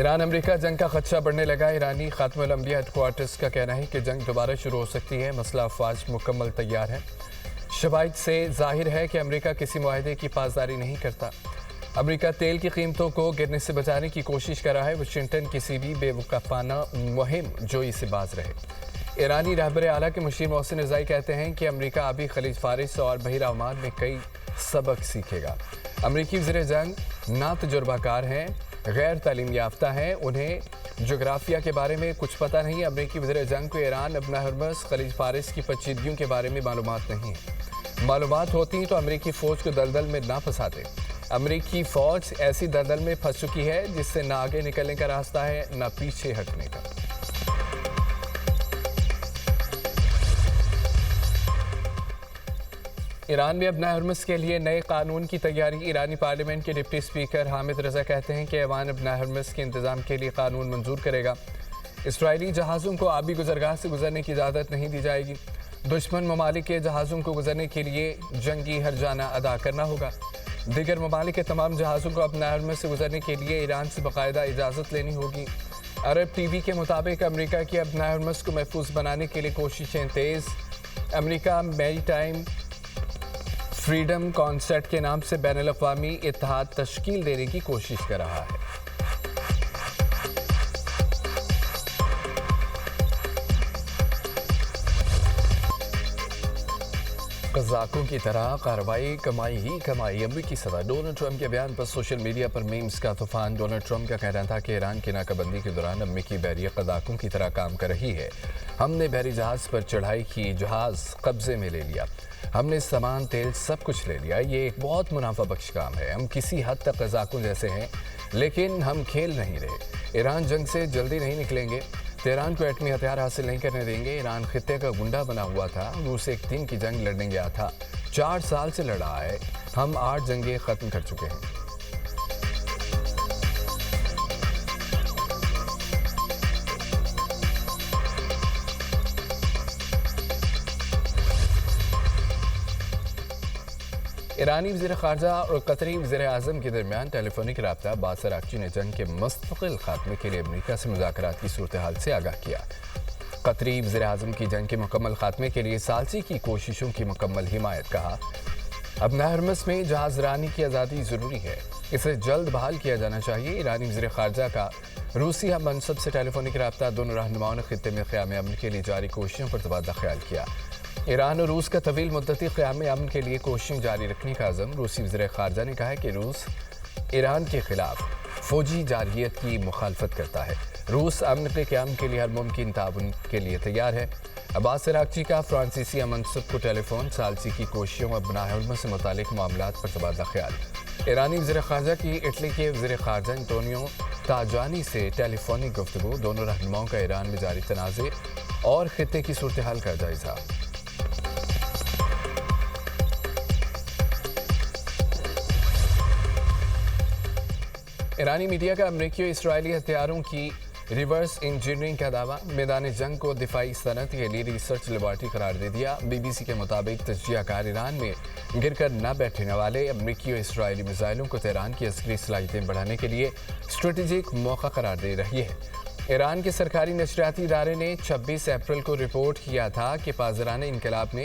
ایران امریکہ جنگ کا خدشہ بڑھنے لگا۔ ایرانی خاتمہ الانبیاء ہیڈ کوارٹرز کا کہنا ہے کہ جنگ دوبارہ شروع ہو سکتی ہے۔ مسلح افواج مکمل تیار ہے۔ شواہد سے ظاہر ہے کہ امریکہ کسی معاہدے کی پاسداری نہیں کرتا۔ امریکہ تیل کی قیمتوں کو گرنے سے بچانے کی کوشش کر رہا ہے۔ واشنگٹن کسی بھی بے وقوفانہ مہم جوئی سے باز رہے۔ ایرانی رہبر اعلیٰ کے مشیر محسن رضائی کہتے ہیں کہ امریکہ ابھی خلیج فارس اور بحیرہ عمان میں کئی سبق سیکھے گا۔ امریکی وزیر جنگ نا تجربہ کار ہیں، غیر تعلیم یافتہ ہیں، انہیں جغرافیہ کے بارے میں کچھ پتہ نہیں۔ امریکی وزیر جنگ کو ایران، ابن ہرمز، خلیج فارس کی پیچیدگیوں کے بارے میں معلومات نہیں ہیں۔ معلومات ہوتی تو امریکی فوج کو دلدل میں نہ پھنساتے۔ امریکی فوج ایسی دلدل میں پھنس چکی ہے جس سے نہ آگے نکلنے کا راستہ ہے نہ پیچھے ہٹنے کا۔ ایران میں ابن ہرمز کے لیے نئے قانون کی تیاری۔ ایرانی پارلیمنٹ کے ڈپٹی اسپیکر حامد رضا کہتے ہیں کہ ایوان ابن ہرمز کے انتظام کے لیے قانون منظور کرے گا۔ اسرائیلی جہازوں کو آبی گزرگاہ سے گزرنے کی اجازت نہیں دی جائے گی۔ دشمن ممالک کے جہازوں کو گزرنے کے لیے جنگی ہرجانہ ادا کرنا ہوگا۔ دیگر ممالک کے تمام جہازوں کو ابن ہرمز سے گزرنے کے لیے ایران سے باقاعدہ اجازت لینی ہوگی۔ عرب ٹی وی کے مطابق امریکہ کی ابن ہرمز کو محفوظ بنانے کے لیے کوششیں تیز۔ امریکہ میری ٹائم فریڈم کانسرٹ کے نام سے بین الاقوامی اتحاد تشکیل دینے کی کوشش کر رہا ہے۔ قزاقوں کی طرح کارروائی کمائی ہی کمائی، امریکی صدر ڈونلڈ ٹرمپ کے بیان پر سوشل میڈیا پر میمز کا طوفان۔ ڈونلڈ ٹرمپ کا کہنا تھا کہ ایران کی ناکہ بندی کے دوران امریکی بحریہ قزاقوں کی طرح کام کر رہی ہے۔ ہم نے بحری جہاز پر چڑھائی کی، جہاز قبضے میں لے لیا، ہم نے سامان، تیل، سب کچھ لے لیا۔ یہ ایک بہت منافع بخش کام ہے۔ ہم کسی حد تک قزاقوں جیسے ہیں لیکن ہم کھیل نہیں رہے۔ ایران جنگ سے جلدی نہیں نکلیں گے، تہران کو ایٹمی ہتھیار حاصل نہیں کرنے دیں گے۔ ایران خطے کا گنڈا بنا ہوا تھا، روس ایک دن کی جنگ لڑنے گیا تھا، 4 سال سے لڑ رہا ہے۔ ہم 8 جنگیں ختم کر چکے ہیں۔ ایرانی وزیر خارجہ اور قطری وزیر اعظم کے درمیان ٹیلی فونک رابطہ۔ عباس عراقچی نے جنگ کے مستقل خاتمے کے لیے امریکہ سے مذاکرات کی صورتحال سے آگاہ کیا۔ قطری وزیر اعظم کی جنگ کے مکمل خاتمے کے لیے ثالثی کی کوششوں کی مکمل حمایت۔ کہا ابن ہرمز میں جہاز رانی کی آزادی ضروری ہے، اسے جلد بحال کیا جانا چاہیے۔ ایرانی وزیر خارجہ کا روسی ہم منصب سے ٹیلی فونک رابطہ۔ دونوں رہنماؤں نے خطے میں قیام امن کے لیے جاری کوششوں پر تبادلہ خیال کیا۔ ایران اور روس کا طویل مدتی قیام امن کے لیے کوششیں جاری رکھنے کا عزم۔ روسی وزیر خارجہ نے کہا کہ روس ایران کے خلاف فوجی جارحیت کی مخالفت کرتا ہے۔ روس امن کے قیام کے لیے ہر ممکن تعاون کے لیے تیار ہے۔ عباس عراقچی کا فرانسیسی ہم منصب کو ٹیلی فون۔ ثالثی کی کوششوں اور ابن ہرمز سے متعلق معاملات پر تبادلہ خیال۔ ایرانی وزیر خارجہ کی اٹلی کے وزیر خارجہ انٹونیو تاجانی سے ٹیلی فونک گفتگو۔ دونوں رہنماؤں کا ایران میں جاری تنازع اور خطے کی صورتحال کا جائزہ۔ ایرانی میڈیا کا امریکی اور اسرائیلی ہتھیاروں کی ریورس انجینئرنگ کا دعویٰ۔ میدان جنگ کو دفاعی صنعت کے لیے ریسرچ لیبارٹری قرار دے دیا۔ بی بی سی کے مطابق تجزیہ کار ایران میں گر کر نہ بیٹھنے والے امریکی اور اسرائیلی میزائلوں کو تہران کی عسکری صلاحیتیں بڑھانے کے لیے اسٹریٹجک موقع قرار دے رہی ہے۔ ایران کے سرکاری نشریاتی ادارے نے 26 اپریل کو رپورٹ کیا تھا کہ پاسداران انقلاب نے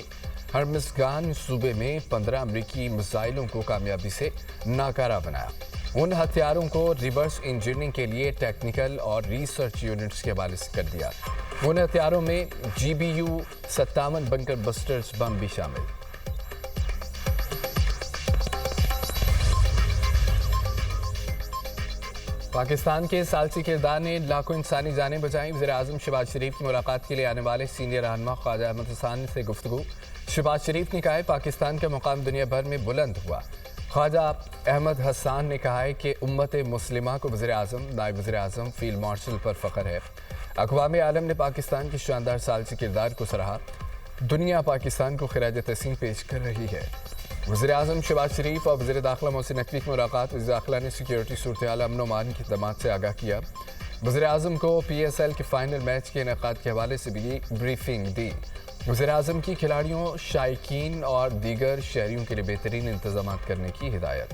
ہرمزگان صوبے میں 15 امریکی میزائلوں کو کامیابی سے ناکارہ بنایا۔ ان ہتھیاروں کو ریورس انجینئرنگ کے لیے ٹیکنیکل اور ریسرچ یونٹس کے حوالے سے کر دیا۔ ان ہتھیاروں میں GBU 57 بنکر بسٹرز بم بھی شامل۔ پاکستان کے ثالثی کردار نے لاکھوں انسانی جانیں بچائیں۔ وزیر اعظم شہباز شریف کی ملاقات کے لیے آنے والے سینئر رہنما خواجہ احمد حسان سے گفتگو۔ شہباز شریف نے کہا ہے پاکستان کا مقام دنیا بھر میں بلند ہوا۔ خواجہ احمد حسان نے کہا ہے کہ امت مسلمہ کو وزیر اعظم، نائب وزیر اعظم، فیلڈ مارشل پر فخر ہے۔ اقوام عالم نے پاکستان کے شاندار ثالثی کردار کو سراہا۔ دنیا پاکستان کو خراج تحسین پیش کر رہی ہے۔ وزیر اعظم شہباز شریف اور وزیر داخلہ محسن نقوی کی ملاقات۔ وزیر داخلہ نے سیکیورٹی صورتحال، امن و امان کے اقدامات سے آگاہ کیا۔ وزیر اعظم کو PSL کے فائنل میچ کے انعقاد کے حوالے سے بھی بریفنگ دی۔ وزیر اعظم کی کھلاڑیوں، شائقین اور دیگر شہریوں کے لیے بہترین انتظامات کرنے کی ہدایت۔